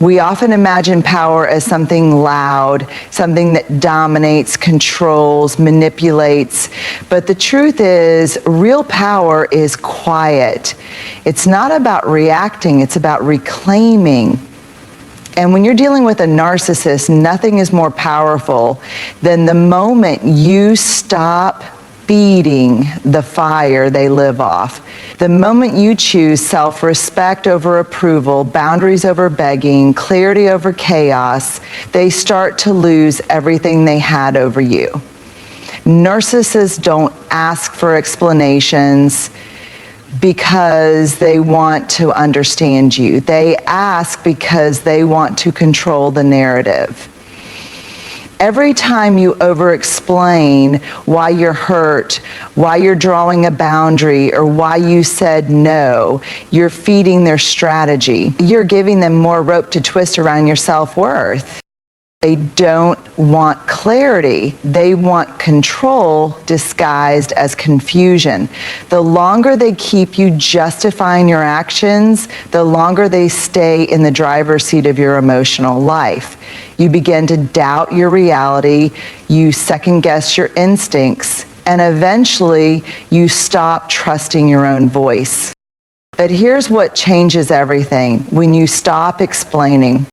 We often imagine power as something loud, something that dominates, controls, manipulates. But the truth is, real power is quiet. It's not about reacting, it's about reclaiming. And when you're dealing with a narcissist, nothing is more powerful than the moment you stop feeding the fire they live off. The moment you choose self-respect over approval, boundaries over begging, clarity over chaos, they start to lose everything they had over you. Narcissists don't ask for explanations because they want to understand you. They ask because they want to control the narrative. Every time you over-explain why you're hurt, why you're drawing a boundary, or why you said no, you're feeding their strategy. You're giving them more rope to twist around your self-worth. They don't want clarity. They want control disguised as confusion. The longer they keep you justifying your actions, the longer they stay in the driver's seat of your emotional life. You begin to doubt your reality, you second-guess your instincts, and eventually you stop trusting your own voice. But here's what changes everything when you stop explaining.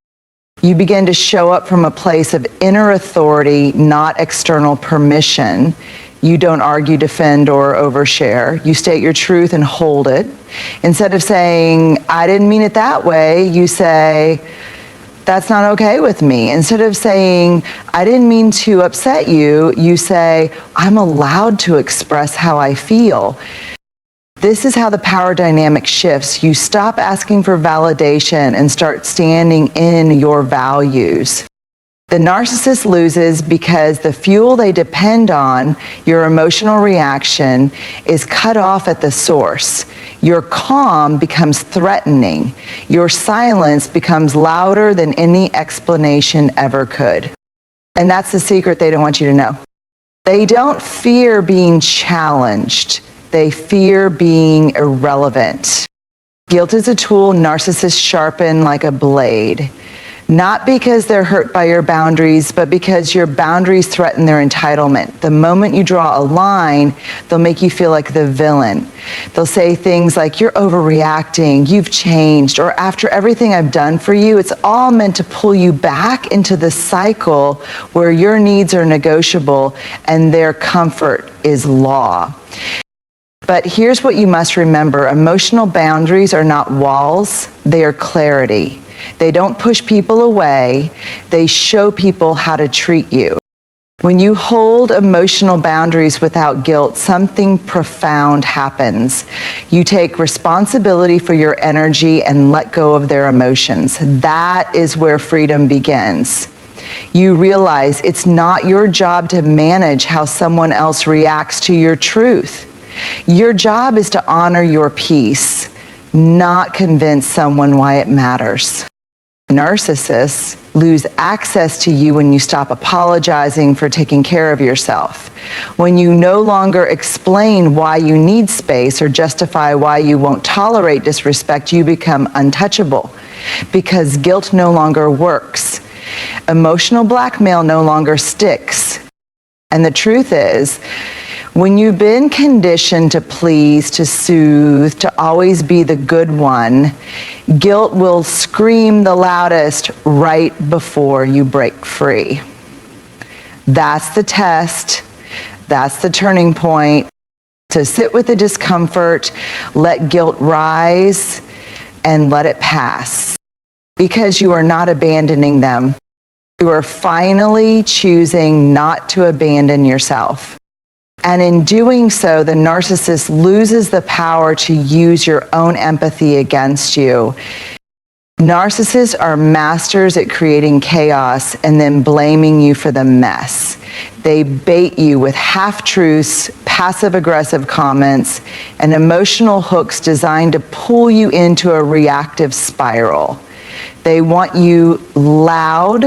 You begin to show up from a place of inner authority, not external permission. You don't argue, defend, or overshare. You state your truth and hold it. Instead of saying, I didn't mean it that way, you say, that's not okay with me. Instead of saying, I didn't mean to upset you, you say, I'm allowed to express how I feel. This is how the power dynamic shifts. You stop asking for validation and start standing in your values. The narcissist loses because the fuel they depend on, your emotional reaction, is cut off at the source. Your calm becomes threatening. Your silence becomes louder than any explanation ever could. And that's the secret they don't want you to know. They don't fear being challenged. They fear being irrelevant. Guilt is a tool narcissists sharpen like a blade. Not because they're hurt by your boundaries, but because your boundaries threaten their entitlement. The moment you draw a line, they'll make you feel like the villain. They'll say things like, you're overreacting, you've changed, or after everything I've done for you, it's all meant to pull you back into the cycle where your needs are negotiable and their comfort is law. But here's what you must remember. Emotional boundaries are not walls, they are clarity. They don't push people away, they show people how to treat you. When you hold emotional boundaries without guilt, something profound happens. You take responsibility for your energy and let go of their emotions. That is where freedom begins. You realize it's not your job to manage how someone else reacts to your truth. Your job is to honor your peace, not convince someone why it matters. Narcissists lose access to you when you stop apologizing for taking care of yourself. When you no longer explain why you need space or justify why you won't tolerate disrespect, you become untouchable because guilt no longer works. Emotional blackmail no longer sticks. And the truth is, when you've been conditioned to please, to soothe, to always be the good one, guilt will scream the loudest right before you break free. That's the test. That's the turning point. To sit with the discomfort, let guilt rise, and let it pass. Because you are not abandoning them. You are finally choosing not to abandon yourself. And in doing so, the narcissist loses the power to use your own empathy against you. Narcissists are masters at creating chaos and then blaming you for the mess. They bait you with half-truths, passive-aggressive comments, and emotional hooks designed to pull you into a reactive spiral. They want you loud,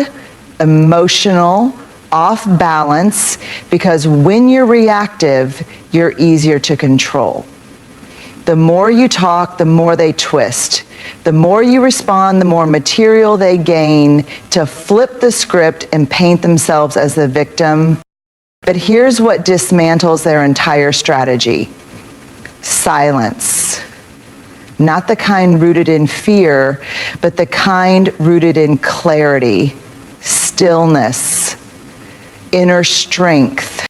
emotional, off balance, because when you're reactive, you're easier to control. The more you talk, the more they twist. The more you respond, the more material they gain to flip the script and paint themselves as the victim. But here's what dismantles their entire strategy: silence. Not the kind rooted in fear, but the kind rooted in clarity, stillness, inner strength.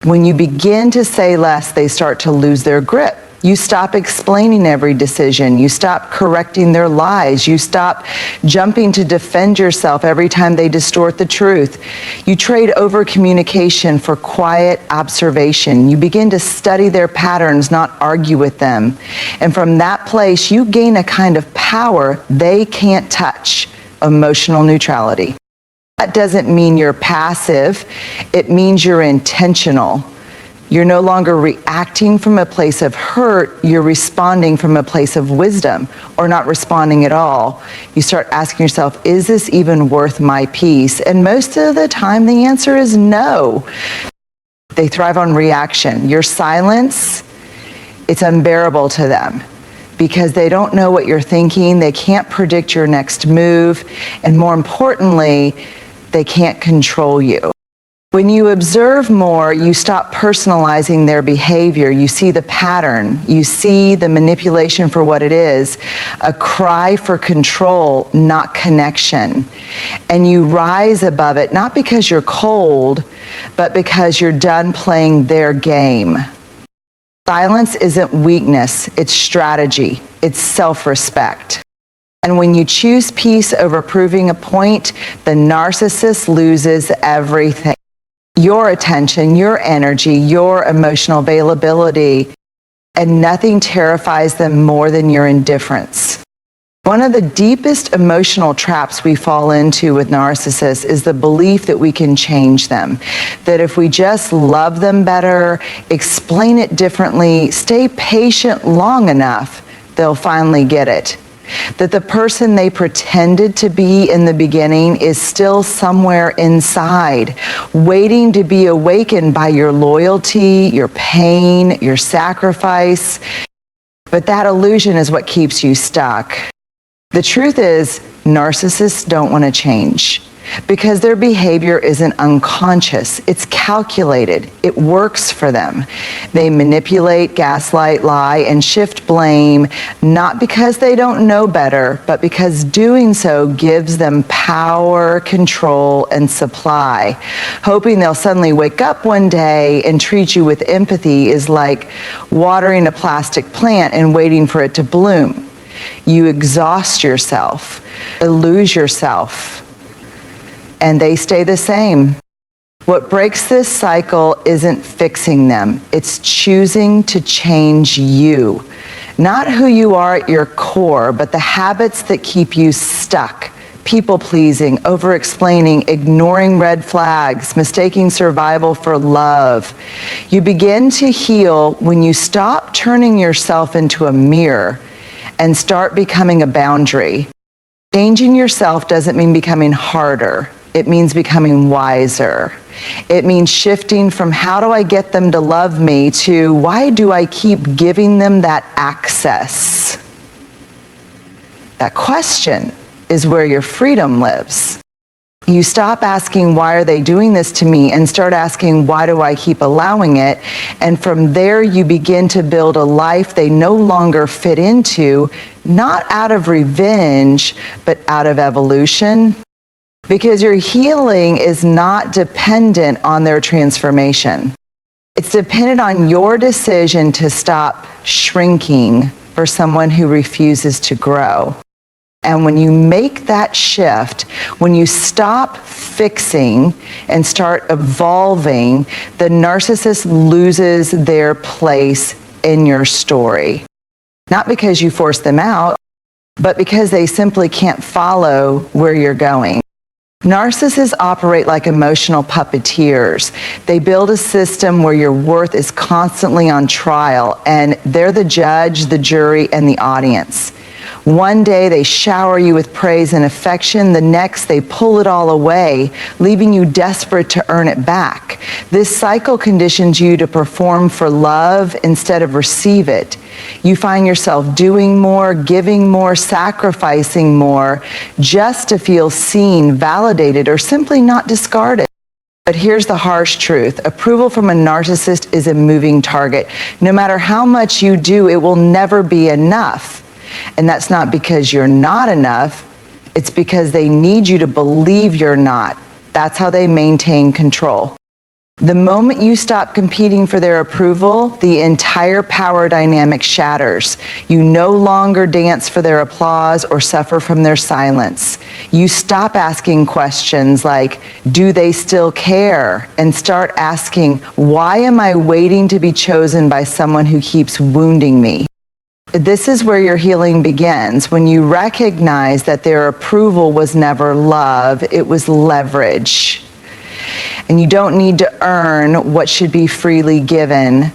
When you begin to say less, they start to lose their grip. You stop explaining every decision. You stop correcting their lies. You stop jumping to defend yourself every time they distort the truth. You trade over communication for quiet observation. You begin to study their patterns, not argue with them. And from that place, you gain a kind of power they can't touch: emotional neutrality. That doesn't mean you're passive. It means you're intentional. You're no longer reacting from a place of hurt, you're responding from a place of wisdom, or not responding at all. You start asking yourself, is this even worth my peace? And most of the time the answer is no. They thrive on reaction. Your silence, it's unbearable to them because they don't know what you're thinking, they can't predict your next move, and more importantly, they can't control you. When you observe more, you stop personalizing their behavior. You see the pattern. You see the manipulation for what it is, a cry for control, not connection. And you rise above it, not because you're cold, but because you're done playing their game. Silence isn't weakness, it's strategy, it's self-respect. And when you choose peace over proving a point, the narcissist loses everything. Your attention, your energy, your emotional availability, and nothing terrifies them more than your indifference. One of the deepest emotional traps we fall into with narcissists is the belief that we can change them. That if we just love them better, explain it differently, stay patient long enough, they'll finally get it. That the person they pretended to be in the beginning is still somewhere inside, waiting to be awakened by your loyalty, your pain, your sacrifice. But that illusion is what keeps you stuck. The truth is, narcissists don't want to change because their behavior isn't unconscious. It's calculated. It works for them. They manipulate, gaslight, lie, and shift blame, not because they don't know better, but because doing so gives them power, control, and supply. Hoping they'll suddenly wake up one day and treat you with empathy is like watering a plastic plant and waiting for it to bloom. You exhaust yourself, lose yourself, and they stay the same. What breaks this cycle isn't fixing them. It's choosing to change you. Not who you are at your core, but the habits that keep you stuck. People-pleasing, over-explaining, ignoring red flags, mistaking survival for love. You begin to heal when you stop turning yourself into a mirror and start becoming a boundary. Changing yourself doesn't mean becoming harder. It means becoming wiser. It means shifting from how do I get them to love me to why do I keep giving them that access? That question is where your freedom lives. You stop asking, why are they doing this to me? And start asking, why do I keep allowing it? And from there, you begin to build a life they no longer fit into, not out of revenge, but out of evolution. Because your healing is not dependent on their transformation. It's dependent on your decision to stop shrinking for someone who refuses to grow. And when you make that shift, when you stop fixing and start evolving, the narcissist loses their place in your story. Not because you force them out, but because they simply can't follow where you're going. Narcissists operate like emotional puppeteers. They build a system where your worth is constantly on trial, and they're the judge, the jury, and the audience. One day they shower you with praise and affection. The next they pull it all away, leaving you desperate to earn it back. This cycle conditions you to perform for love instead of receive it. You find yourself doing more, giving more, sacrificing more, just to feel seen, validated, or simply not discarded. But here's the harsh truth. Approval from a narcissist is a moving target. No matter how much you do, it will never be enough. And that's not because you're not enough. It's because they need you to believe you're not. That's how they maintain control. The moment you stop competing for their approval, the entire power dynamic shatters. You no longer dance for their applause or suffer from their silence. You stop asking questions like, do they still care? And start asking, why am I waiting to be chosen by someone who keeps wounding me? This is where your healing begins, when you recognize that their approval was never love, it was leverage. And you don't need to earn what should be freely given.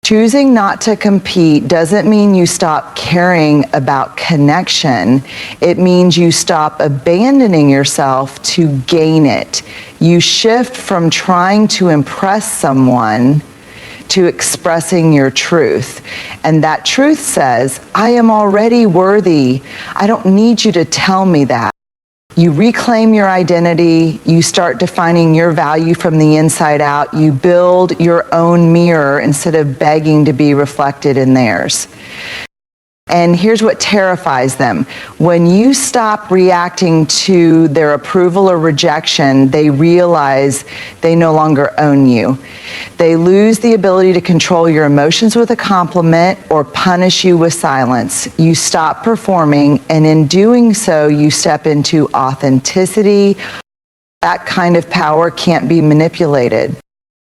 Choosing not to compete doesn't mean you stop caring about connection. It means you stop abandoning yourself to gain it. You shift from trying to impress someone to expressing your truth. And that truth says, I am already worthy. I don't need you to tell me that. You reclaim your identity, you start defining your value from the inside out, you build your own mirror instead of begging to be reflected in theirs. And here's what terrifies them. When you stop reacting to their approval or rejection, they realize they no longer own you. They lose the ability to control your emotions with a compliment or punish you with silence. You stop performing, and in doing so, you step into authenticity. That kind of power can't be manipulated.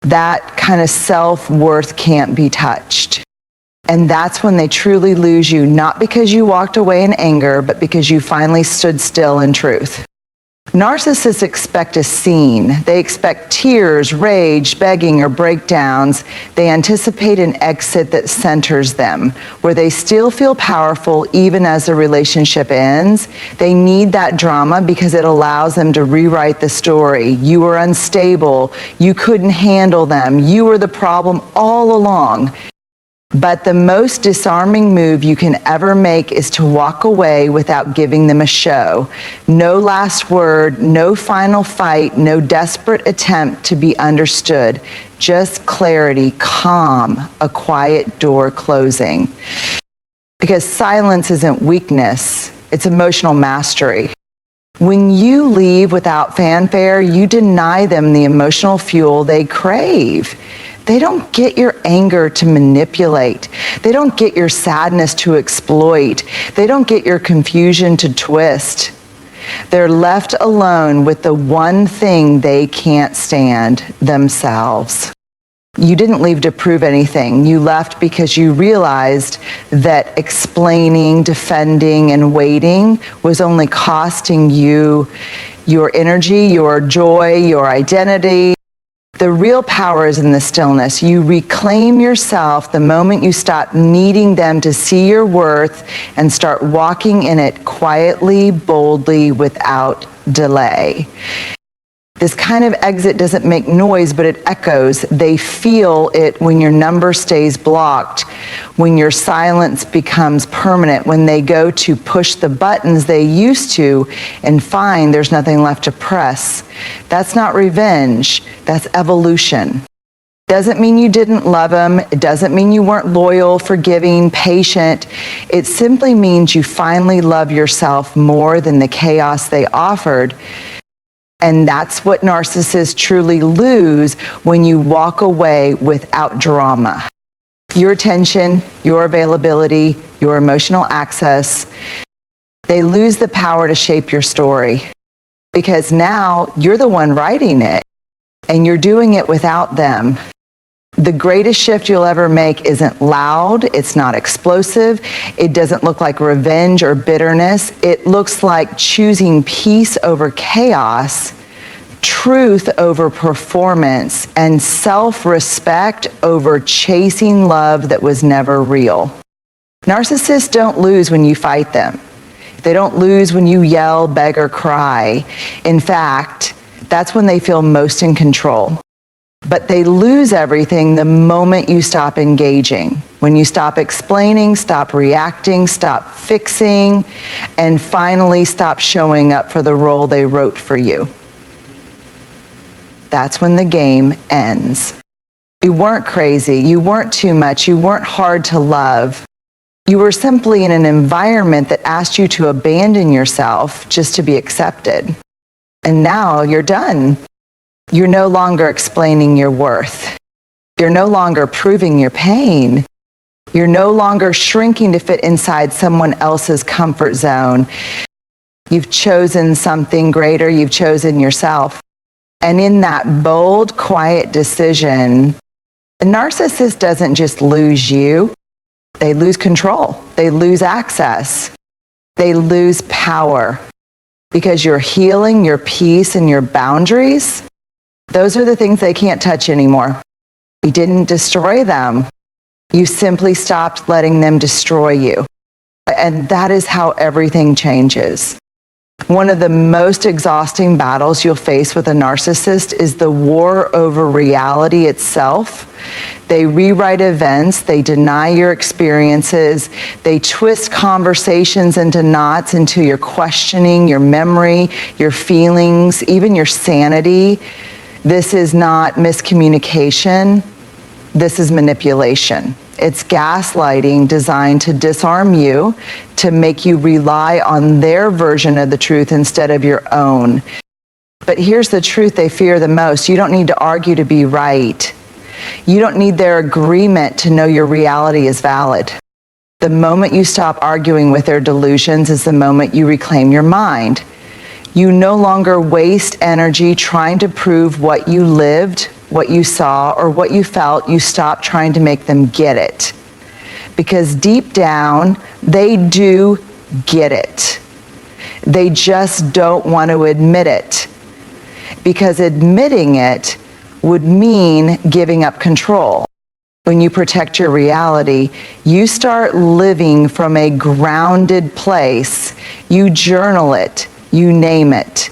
That kind of self-worth can't be touched. And that's when they truly lose you, not because you walked away in anger, but because you finally stood still in truth. Narcissists expect a scene. They expect tears, rage, begging, or breakdowns. They anticipate an exit that centers them, where they still feel powerful even as the relationship ends. They need that drama because it allows them to rewrite the story. You were unstable. You couldn't handle them. You were the problem all along. But the most disarming move you can ever make is to walk away without giving them a show. No last word, no final fight, no desperate attempt to be understood. Just clarity, calm, a quiet door closing. Because silence isn't weakness, it's emotional mastery. When you leave without fanfare, you deny them the emotional fuel they crave. They don't get your anger to manipulate. They don't get your sadness to exploit. They don't get your confusion to twist. They're left alone with the one thing they can't stand, themselves. You didn't leave to prove anything. You left because you realized that explaining, defending, and waiting was only costing you your energy, your joy, your identity. The real power is in the stillness. You reclaim yourself the moment you stop needing them to see your worth and start walking in it quietly, boldly, without delay. This kind of exit doesn't make noise, but it echoes. They feel it when your number stays blocked, when your silence becomes permanent, when they go to push the buttons they used to and find there's nothing left to press. That's not revenge, that's evolution. Doesn't mean you didn't love them. It doesn't mean you weren't loyal, forgiving, patient. It simply means you finally love yourself more than the chaos they offered. And that's what narcissists truly lose when you walk away without drama. Your attention, your availability, your emotional access, they lose the power to shape your story. Because now you're the one writing it, and you're doing it without them. The greatest shift you'll ever make isn't loud, it's not explosive, it doesn't look like revenge or bitterness. It looks like choosing peace over chaos, truth over performance, and self-respect over chasing love that was never real. Narcissists don't lose when you fight them. They don't lose when you yell, beg, or cry. In fact, that's when they feel most in control. But they lose everything the moment you stop engaging. When you stop explaining, stop reacting, stop fixing, and finally stop showing up for the role they wrote for you. That's when the game ends. You weren't crazy, you weren't too much, you weren't hard to love. You were simply in an environment that asked you to abandon yourself just to be accepted. And now you're done. You're no longer explaining your worth. You're no longer proving your pain. You're no longer shrinking to fit inside someone else's comfort zone. You've chosen something greater. You've chosen yourself. And in that bold, quiet decision, the narcissist doesn't just lose you. They lose control. They lose access. They lose power. Because your healing, your peace, and your boundaries, those are the things they can't touch anymore. You didn't destroy them. You simply stopped letting them destroy you. And that is how everything changes. One of the most exhausting battles you'll face with a narcissist is the war over reality itself. They rewrite events, they deny your experiences, they twist conversations into knots into your questioning, your memory, your feelings, even your sanity. This is not miscommunication, this is manipulation. It's gaslighting designed to disarm you, to make you rely on their version of the truth instead of your own. But here's the truth they fear the most. You don't need to argue to be right. You don't need their agreement to know your reality is valid. The moment you stop arguing with their delusions is the moment you reclaim your mind. You no longer waste energy trying to prove what you lived, what you saw, or what you felt. You stop trying to make them get it. Because deep down, they do get it. They just don't want to admit it. Because admitting it would mean giving up control. When you protect your reality, you start living from a grounded place. You journal it. You name it.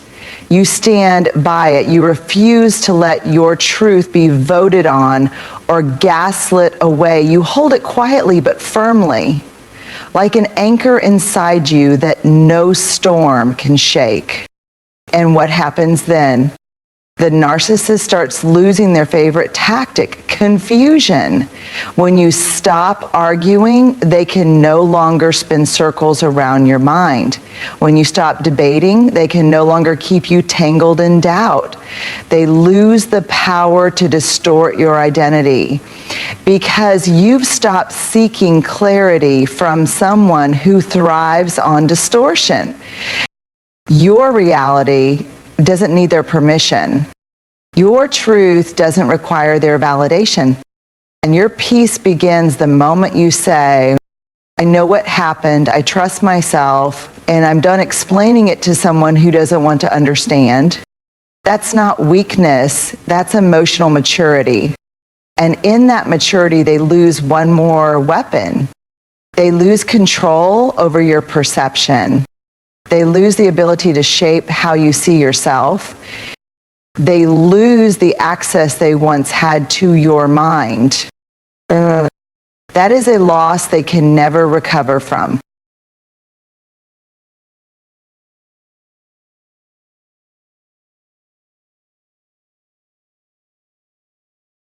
You stand by it. You refuse to let your truth be voted on or gaslit away. You hold it quietly but firmly, like an anchor inside you that no storm can shake. And what happens then? The narcissist starts losing their favorite tactic, confusion. When you stop arguing, they can no longer spin circles around your mind. When you stop debating, they can no longer keep you tangled in doubt. They lose the power to distort your identity because you've stopped seeking clarity from someone who thrives on distortion. Your reality doesn't need their permission. Your truth doesn't require their validation. And your peace begins the moment you say, I know what happened, I trust myself, and I'm done explaining it to someone who doesn't want to understand. That's not weakness, that's emotional maturity. And in that maturity, they lose one more weapon. They lose control over your perception. They lose the ability to shape how you see yourself. They lose the access they once had to your mind. That is a loss they can never recover from.